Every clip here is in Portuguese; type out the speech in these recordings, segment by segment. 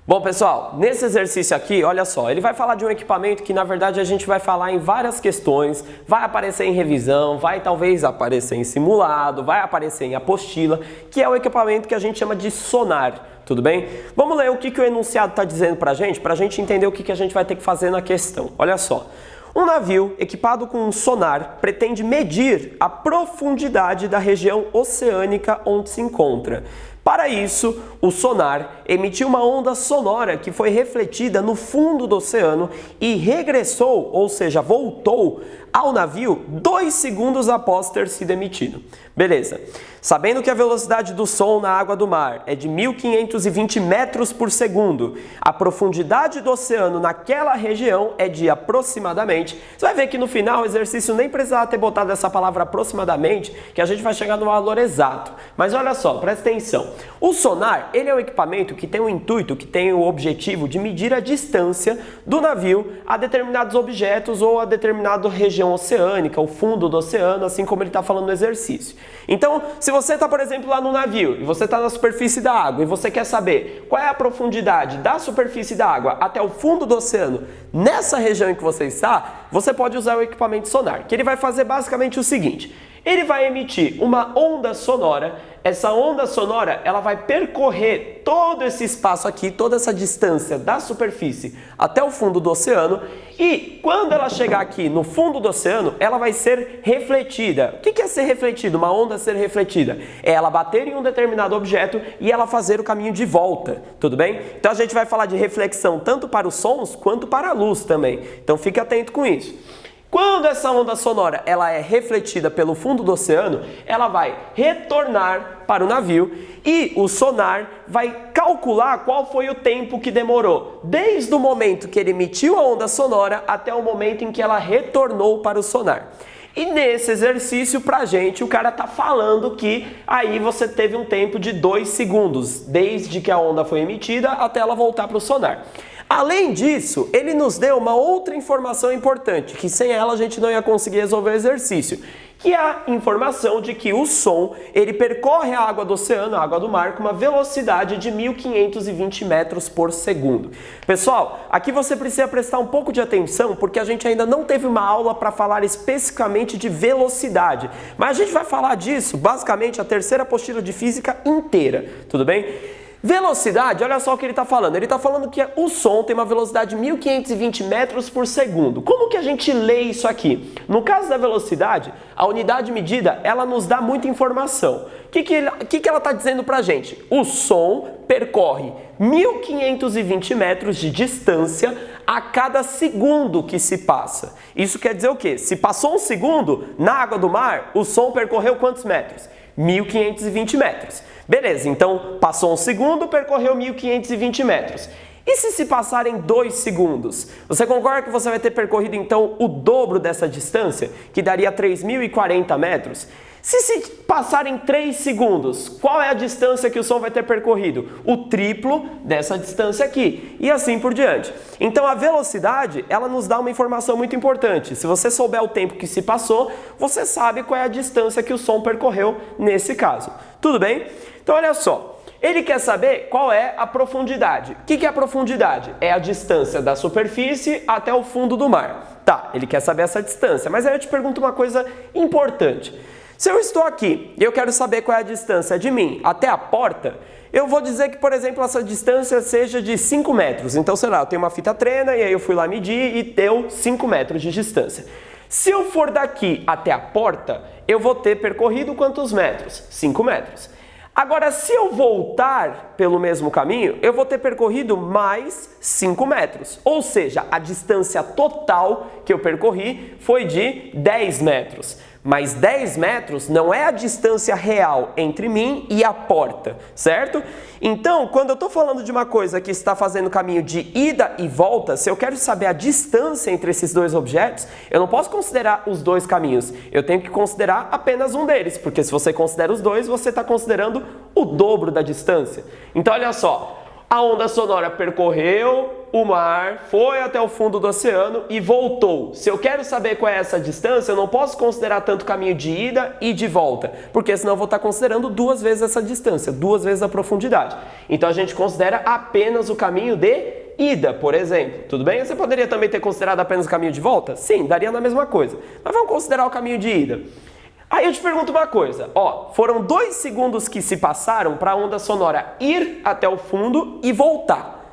Bom, pessoal, nesse exercício aqui, olha só, ele vai falar de um equipamento que, na verdade, a gente vai falar em várias questões, vai aparecer em revisão, vai talvez aparecer em simulado, vai aparecer em apostila, que é o equipamento que a gente chama de sonar, tudo bem? Vamos ler o que o enunciado está dizendo pra gente entender o que a gente vai ter que fazer na questão. Olha só. Um navio equipado com um sonar pretende medir a profundidade da região oceânica onde se encontra. Para isso, o sonar emitiu uma onda sonora que foi refletida no fundo do oceano e regressou, ou seja, voltou ao navio 2 segundos após ter sido emitido. Beleza. Sabendo que a velocidade do som na água do mar é de 1.520 metros por segundo, a profundidade do oceano naquela região é de aproximadamente... Você vai ver que no final o exercício nem precisava ter botado essa palavra aproximadamente, que a gente vai chegar no valor exato. Mas olha só, presta atenção. O sonar, ele é um equipamento que tem o intuito, que tem o objetivo de medir a distância do navio a determinados objetos ou a determinada região oceânica, o fundo do oceano, assim como ele está falando no exercício. Então, se você está, por exemplo, lá no navio e você está na superfície da água e você quer saber qual é a profundidade da superfície da água até o fundo do oceano nessa região em que você está, você pode usar o equipamento sonar, que ele vai fazer basicamente o seguinte: ele vai emitir uma onda sonora. Essa onda sonora, ela vai percorrer todo esse espaço aqui, toda essa distância da superfície até o fundo do oceano, e quando ela chegar aqui no fundo do oceano, ela vai ser refletida. O que é ser refletida? Uma onda ser refletida? É ela bater em um determinado objeto e ela fazer o caminho de volta, tudo bem? Então a gente vai falar de reflexão tanto para os sons quanto para a luz também. Então fique atento com isso. Quando essa onda sonora ela é refletida pelo fundo do oceano, ela vai retornar para o navio e o sonar vai calcular qual foi o tempo que demorou, desde o momento que ele emitiu a onda sonora até o momento em que ela retornou para o sonar. E nesse exercício, pra gente, o cara tá falando que aí você teve um tempo de 2 segundos, desde que a onda foi emitida até ela voltar para o sonar. Além disso, ele nos deu uma outra informação importante, que sem ela a gente não ia conseguir resolver o exercício, que é a informação de que o som, ele percorre a água do oceano, a água do mar, com uma velocidade de 1.520 metros por segundo. Pessoal, aqui você precisa prestar um pouco de atenção, porque a gente ainda não teve uma aula para falar especificamente de velocidade, mas a gente vai falar disso, basicamente, a terceira apostila de física inteira, tudo bem? Velocidade, olha só o que ele está falando. Ele está falando que o som tem uma velocidade de 1.520 metros por segundo. Como que a gente lê isso aqui? No caso da velocidade, a unidade medida, ela nos dá muita informação. O que ela está dizendo para a gente? O som percorre 1.520 metros de distância a cada segundo que se passa. Isso quer dizer o quê? Se passou um segundo, na água do mar, o som percorreu quantos metros? 1.520 metros. Beleza, então passou um segundo, percorreu 1.520 metros. E se passarem 2 segundos? Você concorda que você vai ter percorrido então o dobro dessa distância, que daria 3.040 metros? Se passarem 3 segundos, qual é a distância que o som vai ter percorrido? O triplo dessa distância aqui, e assim por diante. Então a velocidade, ela nos dá uma informação muito importante. Se você souber o tempo que se passou, você sabe qual é a distância que o som percorreu nesse caso. Tudo bem? Então olha só, ele quer saber qual é a profundidade. O que é a profundidade? É a distância da superfície até o fundo do mar. Tá, ele quer saber essa distância, mas aí eu te pergunto uma coisa importante. Se eu estou aqui e eu quero saber qual é a distância de mim até a porta, eu vou dizer que, por exemplo, essa distância seja de 5 metros. Então, sei lá, eu tenho uma fita trena e aí eu fui lá medir e deu 5 metros de distância. Se eu for daqui até a porta, eu vou ter percorrido quantos metros? 5 metros. Agora, se eu voltar pelo mesmo caminho, eu vou ter percorrido mais 5 metros. Ou seja, a distância total que eu percorri foi de 10 metros. Mas 10 metros não é a distância real entre mim e a porta, certo? Então, quando eu estou falando de uma coisa que está fazendo caminho de ida e volta, se eu quero saber a distância entre esses dois objetos, eu não posso considerar os dois caminhos. Eu tenho que considerar apenas um deles, porque se você considera os dois, você está considerando o dobro da distância. Então, olha só. A onda sonora percorreu o mar, foi até o fundo do oceano e voltou. Se eu quero saber qual é essa distância, eu não posso considerar tanto caminho de ida e de volta, porque senão eu vou estar considerando 2 vezes essa distância, 2 vezes a profundidade. Então a gente considera apenas o caminho de ida, por exemplo. Tudo bem? Você poderia também ter considerado apenas o caminho de volta? Sim, daria na mesma coisa. Mas vamos considerar o caminho de ida. Aí eu te pergunto uma coisa, ó, foram 2 segundos que se passaram para a onda sonora ir até o fundo e voltar.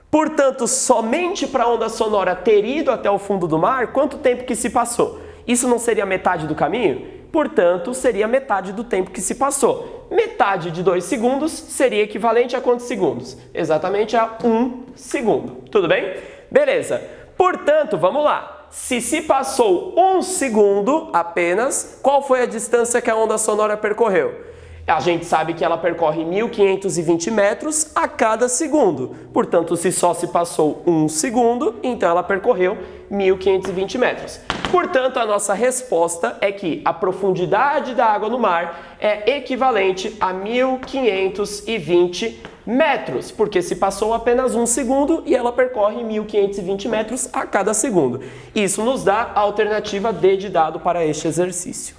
Portanto, somente para a onda sonora ter ido até o fundo do mar, quanto tempo que se passou? Isso não seria metade do caminho? Portanto, seria metade do tempo que se passou. Metade de 2 segundos seria equivalente a quantos segundos? Exatamente a 1 segundo. Tudo bem? Beleza. Portanto, vamos lá. Se passou 1 segundo apenas, qual foi a distância que a onda sonora percorreu? A gente sabe que ela percorre 1.520 metros a cada segundo. Portanto, se só se passou 1 segundo, então ela percorreu 1.520 metros. Portanto, a nossa resposta é que a profundidade da água no mar é equivalente a 1.520 metros, porque se passou apenas 1 segundo e ela percorre 1.520 metros a cada segundo. Isso nos dá a alternativa D de dado para este exercício.